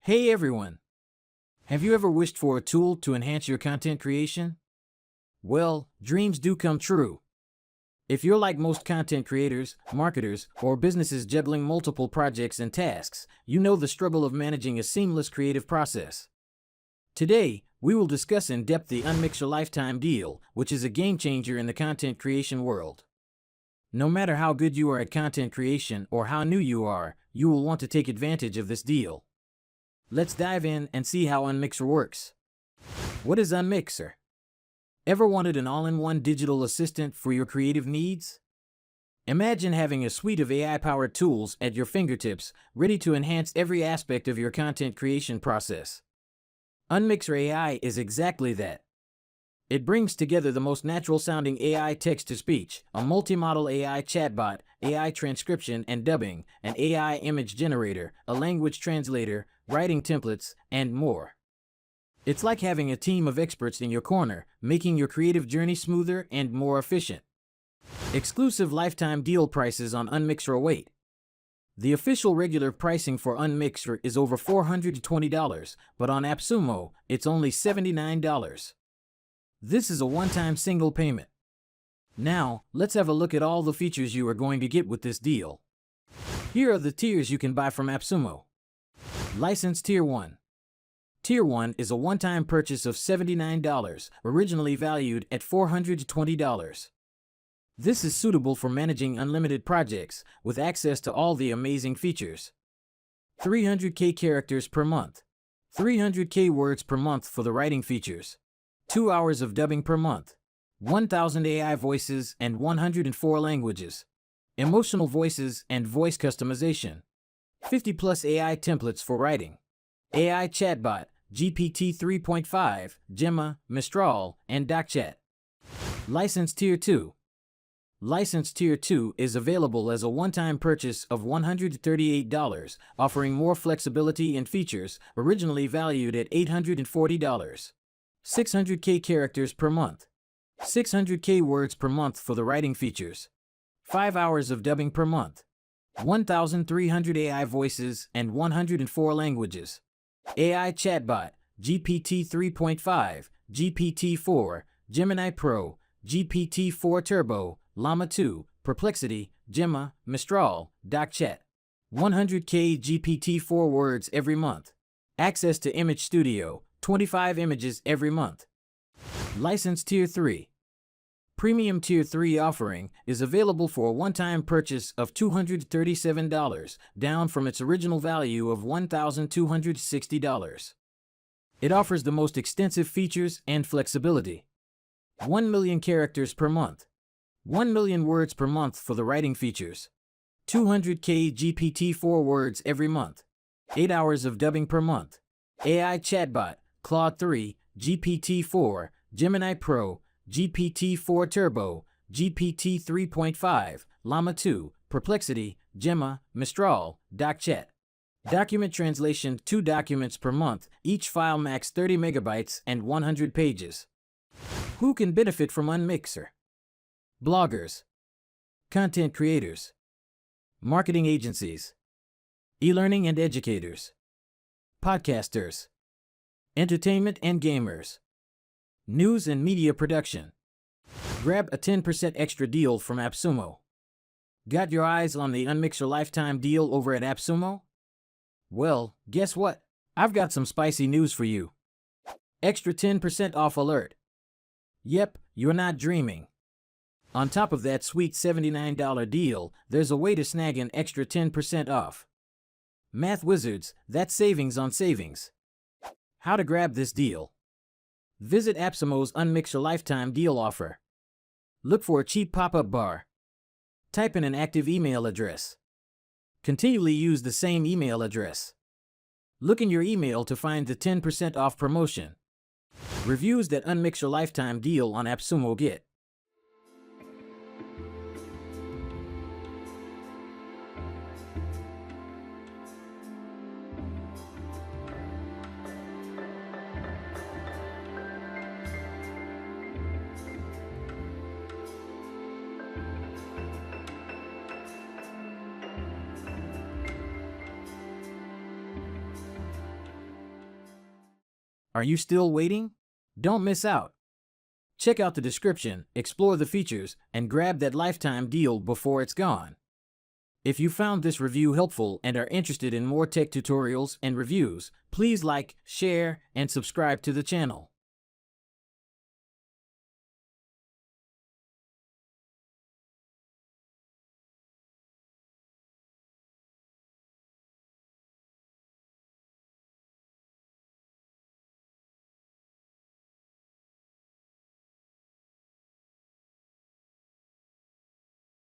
Hey everyone! Have you ever wished for a tool to enhance your content creation? Well, dreams do come true. If you're like most content creators, marketers, or businesses juggling multiple projects and tasks, you know the struggle of managing a seamless creative process. Today, we will discuss in depth the Unmixr Lifetime Deal, which is a game changer in the content creation world. No matter how good you are at content creation or how new you are, you will want to take advantage of this deal. Let's dive in and see how Unmixr works. What is Unmixr? Ever wanted an all-in-one digital assistant for your creative needs? Imagine having a suite of AI-powered tools at your fingertips, ready to enhance every aspect of your content creation process. Unmixr AI is exactly that. It brings together the most natural-sounding AI text-to-speech, a multi-modal AI chatbot, AI transcription and dubbing, an AI image generator, a language translator, writing templates, and more. It's like having a team of experts in your corner, making your creative journey smoother and more efficient. Exclusive lifetime deal prices on Unmixr await. The official regular pricing for Unmixr is over $420, but on AppSumo, it's only $79. This is a one-time single payment. Now, let's have a look at all the features you are going to get with this deal. Here are the tiers you can buy from AppSumo. License Tier 1. Tier 1 is a one-time purchase of $79, originally valued at $420. This is suitable for managing unlimited projects, with access to all the amazing features. 300k characters per month. 300k words per month for the writing features. 2 hours of dubbing per month. 1,000 AI voices and 104 languages. Emotional voices and voice customization. 50 plus AI templates for writing. AI chatbot, GPT 3.5, Gemma, Mistral, and DocChat. License Tier 2. License Tier 2 is available as a one-time purchase of $138, offering more flexibility and features, originally valued at $840. 600k characters per month. 600k words per month for the writing features. 5 hours of dubbing per month. 1,300 AI voices and 104 languages. AI chatbot, GPT 3.5, GPT-4, Gemini Pro, GPT-4 Turbo, Llama 2, Perplexity, Gemma, Mistral, DocChat. 100k GPT-4 words every month. Access to Image Studio, 25 images every month. License Tier 3. Premium Tier 3 offering is available for a one-time purchase of $237, down from its original value of $1,260. It offers the most extensive features and flexibility. 1 million characters per month. 1 million words per month for the writing features. 200k GPT-4 words every month. 8 hours of dubbing per month. AI chatbot, Claude 3, GPT-4, Gemini Pro, GPT-4 Turbo, GPT 3.5, Llama 2, Perplexity, Gemma, Mistral, DocChat. Document translation, 2 documents per month, each file max 30 megabytes and 100 pages. Who can benefit from Unmixr? Bloggers, content creators, marketing agencies, e-learning and educators, podcasters, entertainment and gamers, news and media production. Grab a 10% extra deal from AppSumo. Got your eyes on the Unmixr Lifetime Deal over at AppSumo? Well, guess what? I've got some spicy news for you. Extra 10% off alert. Yep, you're not dreaming. On top of that sweet $79 deal, there's a way to snag an extra 10% off. Math wizards, that's savings on savings. How to grab this deal? Visit AppSumo's Unmixr Lifetime Deal offer. Look for a cheap pop-up bar. Type in an active email address. Continually use the same email address. Look in your email to find the 10% off promotion. Reviews that Unmixr Lifetime Deal on AppSumo get. Are you still waiting? Don't miss out. Check out the description, explore the features, and grab that lifetime deal before it's gone. If you found this review helpful and are interested in more tech tutorials and reviews, please like, share, and subscribe to the channel.